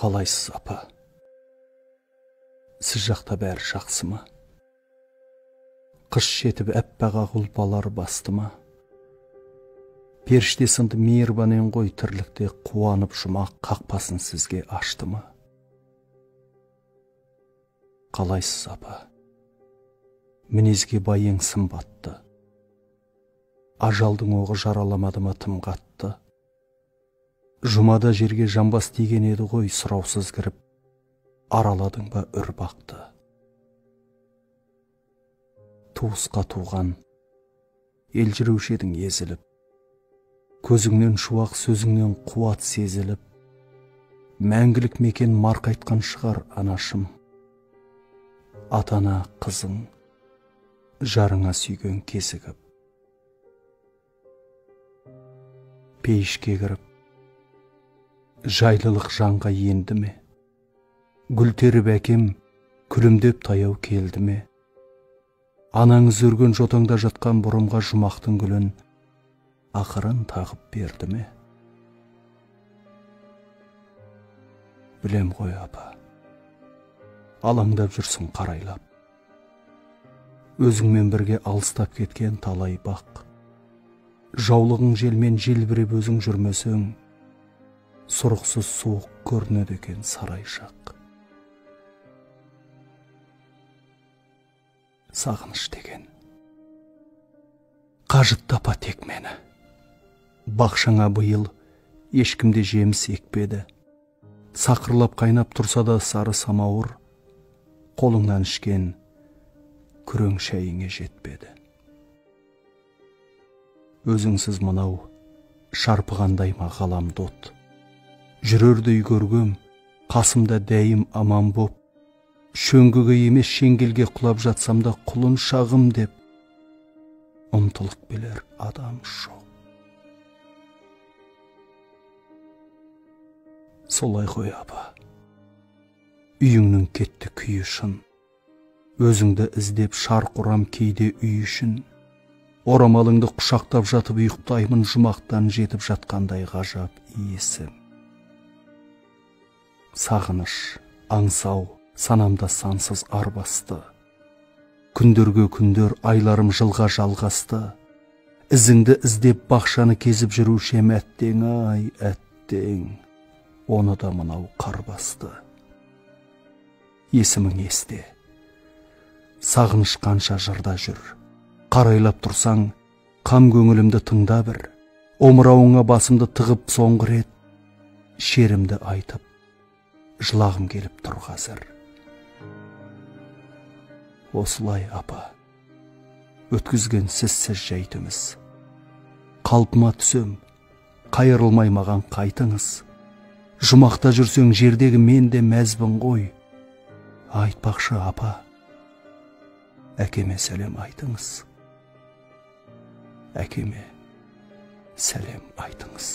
Қалайсыз, апа? Сіз жақта бәрі жақсы ма? Қыш жетіп әппақ ақ ұлпалар басты ма? Періште сынды мейірбанен ғой тірлікте қуанып жұмақ қақпасын сізге ашты ма? Қалайсыз, апа? Мінезге байың сымбатты. Ажалдың оғы жараламады ма тым қатты? Жұмада жерге жамбас тиген еді ғой сұраусыз кіріп, араладың ба үрбақты? Туысқа туған, елжіреуші едің езіліп, көзіңнен шуақ сөзіңнен қуат сезіліп, мәңгілік мекен марқайтқан шығар анашым. Атана қызың, жарыңа сүйген кезігіп. Пейішке кіріп, жайлылық жанға енді ме? Гүл теріп әкем, күлімдеп таяу келді ме? Анаңыз өрген жотаңда жатқан бұрымға жұмақтың гүлін ақырын тағып берді ме? Білем ғой, апа, алаңдап жүрсің қарайлап. Өзіңмен бірге алыстап кеткен талай бақ. Жаулығың желмен желбіреп өзің жүрмесең, сұрықсыз суық көрінеді екен сарайшақ. Сағыныш деген қажытты, апа, тек мені. Бақшаңа биыл ешкімде жеміс екпеді. Сақырлап қайнап тұрса да сары самауыр, қолыңнан ішкен күрең шайыңа жетпеді. Өзіңсіз мынау шарпығандай ма ғаламды от? Жүрердей көргем, қасымда дәйім аман боп, шөңгіге емес шеңгелге құлап жатсам да құлын шағым деп, ұмтылып келер адам жоқ. Солай ғой, апа, үйіңнің кетті күйі шын. Өзіңді іздеп шарқ ұрам кейде үй үшін. Орамалыңды құшақтап жатып ұйықтаймын, жұмақтан жетіп жатқандай ғажап иесі. Сағыныш, аңсау, санамда сансыз арбасты. Күндерге күндер, айларым жылға жалғасты. Ізіңді іздеп бақшаны кезіп жүрушем әттең, ай, әттең. Оны да мынау қар басты. Есімің есте. Сағыныш қанша жырда жүр. Қарайлап тұрсаң, қам көңілімді тыңда бір. Омырауыңа басымды тығып соңғы рет, шерімді айтып, жылағым келіп тұр қазір. Осылай, апа, өткізген сізсіз жайтымыз. Қалпыма түсем, қайырылмай маған қайтыңыз. Жұмақта жүрсең жердегі мен де мәзбін ғой. Айтпақшы, апа, әкеме сәлем айтыңыз. Әкеме сәлем айтыңыз.